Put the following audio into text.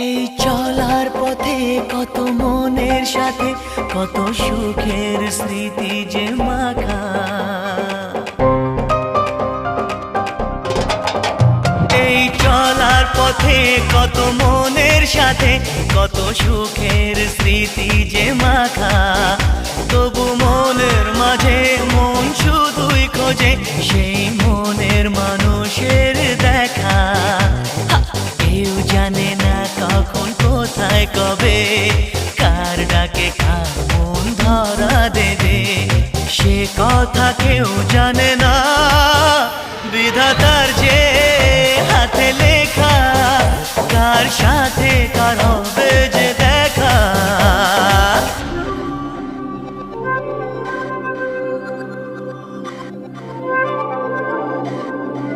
এই চলার পথে কত মনের সাথে কত সুখের স্মৃতি যে মাখা। এই চলার পথে কত মনের সাথে কত সুখের স্মৃতি যে মাখা। তবু মনের মাঝে মন শুধুই খোঁজে সেই মনের মানুষের দেখা। কেউ জানে না কখন কোথায় কবে কার ডাকে কার মন ধরা দেবে, সে কথা কেউ জানে না। বিধাতার যে হাতে লেখা কার সাথে কার হবে যে